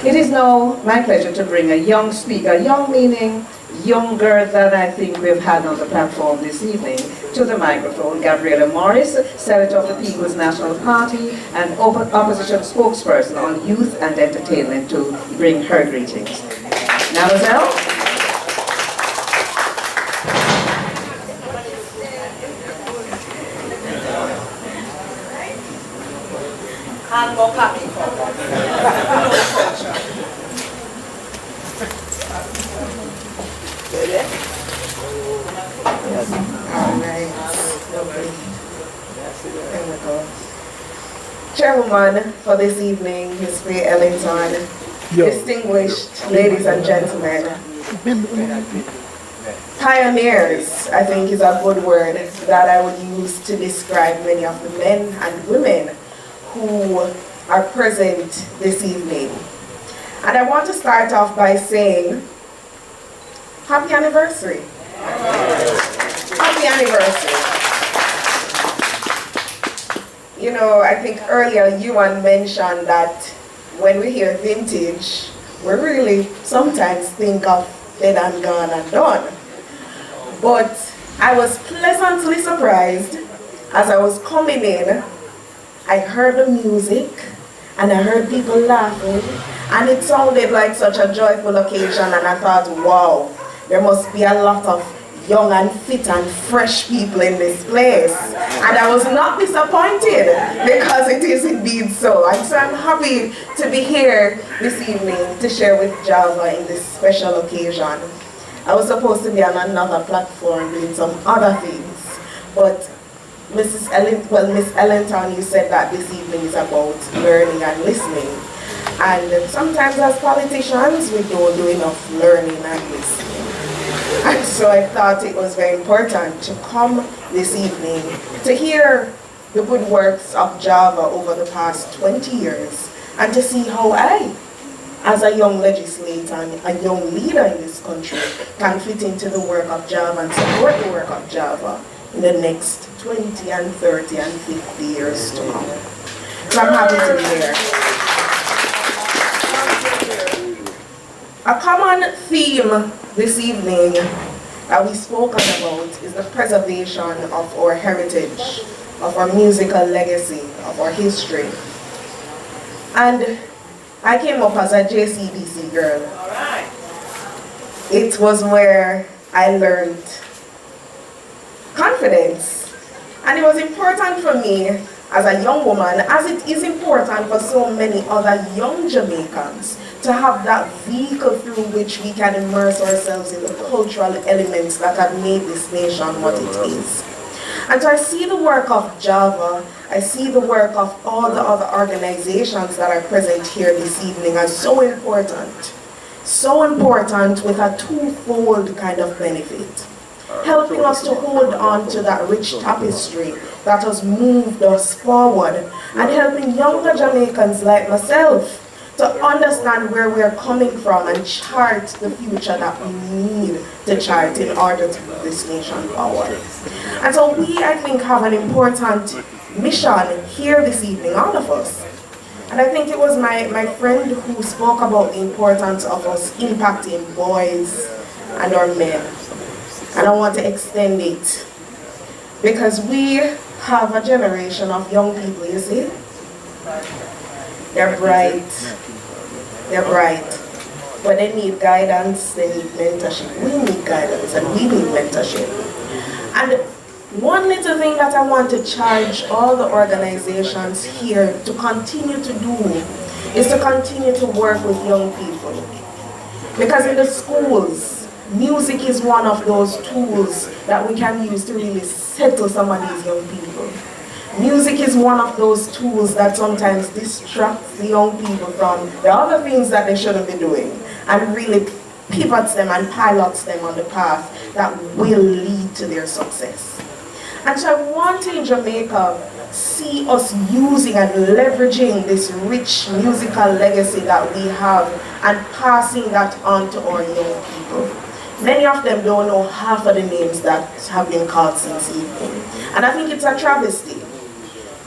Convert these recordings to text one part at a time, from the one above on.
It is now my pleasure to bring a young speaker, young meaning younger than I think we've had on the platform this evening, to the microphone. Gabriela Morris, Senator of the People's National Party and opposition spokesperson on youth and entertainment, to bring her greetings. Mademoiselle? And more copy. Alright. There we go. Chairwoman for this evening, Ms. Faye Ellington, distinguished ladies and gentlemen, pioneers, I think is a good word that I would use to describe many of the men and women who are present this evening. And I want to start off by saying, happy anniversary. Happy anniversary. You know, I think earlier Ewan mentioned that when we hear vintage, we really sometimes think of dead and gone and done. But I was pleasantly surprised as I was coming in. I heard the music and I heard people laughing, and it sounded like such a joyful occasion, and I thought, wow, there must be a lot of young and fit and fresh people in this place. And I was not disappointed, because it is indeed so. And so I'm happy to be here this evening to share with Java in this special occasion. I was supposed to be on another platform doing some other things, but Miss Ellington, you said that this evening is about learning and listening. And sometimes as politicians, we don't do enough learning and listening. And so I thought it was very important to come this evening to hear the good works of Java over the past 20 years, and to see how I, as a young legislator and a young leader in this country, can fit into the work of Java and support the work of Java in the next 20 and 30 and 50 years to come. So I'm happy to be here. A common theme this evening that we spoke about is the preservation of our heritage, of our musical legacy, of our history. And I came up as a JCDC girl. It was where I learned confidence. And it was important for me as a young woman, as it is important for so many other young Jamaicans, to have that vehicle through which we can immerse ourselves in the cultural elements that have made this nation what it is. And so I see the work of Java, I see the work of all the other organizations that are present here this evening as so important with a twofold kind of benefit. Helping us to hold on to that rich tapestry that has moved us forward, and helping younger Jamaicans like myself to understand where we're coming from and chart the future that we need to chart in order to move this nation forward. And so we, I think, have an important mission here this evening, all of us. And I think it was my friend who spoke about the importance of us impacting boys and our men. And I want to extend it, because we have a generation of young people, you see? They're bright, but they need guidance, they need mentorship. We need guidance and we need mentorship. And one little thing that I want to charge all the organizations here to continue to do is to continue to work with young people. Because in the schools, music is one of those tools that we can use to really settle some of these young people. Music is one of those tools that sometimes distracts the young people from the other things that they shouldn't be doing, and really pivots them and pilots them on the path that will lead to their success. And so I want to, in Jamaica, see us using and leveraging this rich musical legacy that we have and passing that on to our young people. Many of them don't know half of the names that have been called since evening. And I think it's a travesty.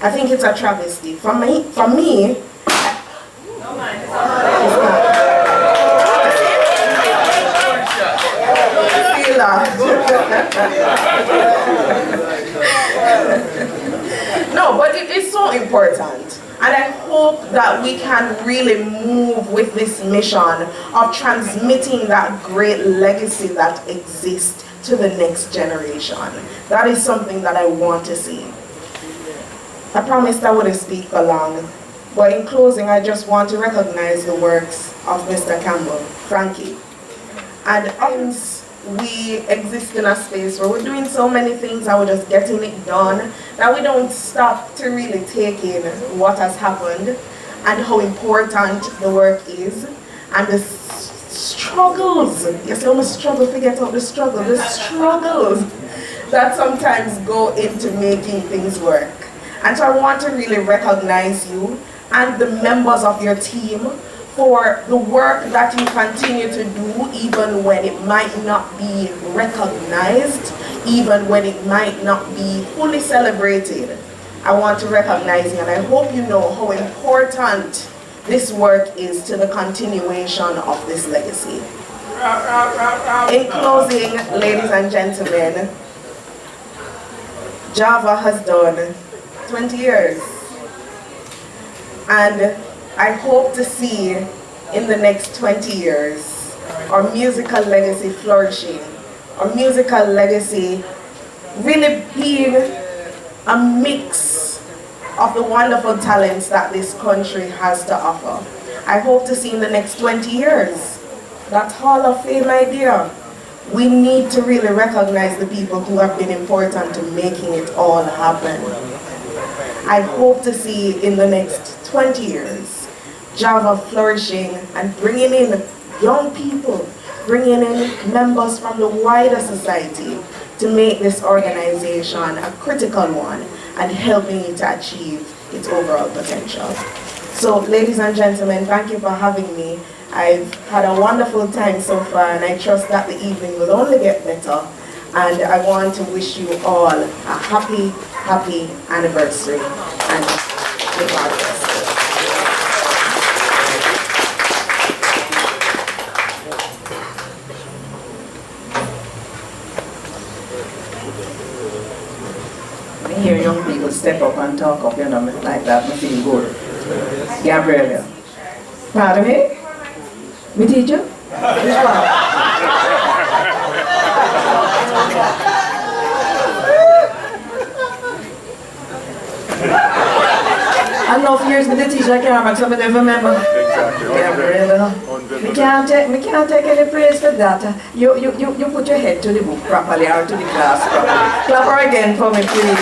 For me, it's can really move with this mission of transmitting that great legacy that exists to the next generation. That is something that I want to see. I promised I wouldn't speak for long, but in closing, I just want to recognize the works of Mr. Campbell, Frankie. And as we exist in a space where we're doing so many things and we're just getting it done, that we don't stop to really take in what has happened and how important the work is, and the struggles, yes, I almost struggle to get out the struggles that sometimes go into making things work. And so I want to really recognize you and the members of your team for the work that you continue to do, even when it might not be recognized, even when it might not be fully celebrated. I want to recognize you, and I hope you know how important this work is to the continuation of this legacy. In closing, ladies and gentlemen, Java has done 20 years. And I hope to see in the next 20 years our musical legacy flourishing, our musical legacy really being a mix of the wonderful talents that this country has to offer. I hope to see in the next 20 years that Hall of Fame idea. We need to really recognize the people who have been important to making it all happen. I hope to see in the next 20 years Java flourishing and bringing in young people, bringing in members from the wider society to make this organization a critical one and helping it to achieve its overall potential. So, ladies and gentlemen, thank you for having me. I've had a wonderful time so far, and I trust that the evening will only get better. And I want to wish you all a happy anniversary. And may God bless you. When I hear young people step up and talk up, like that, I feel good. Gabriela. Pardon me? Me teacher? Which one? Enough years with the teacher, I can't remember, so I never remember. Gabriela. Me can't take any praise for that. You put your head to the book properly or to the class properly. Clap her again for me, please.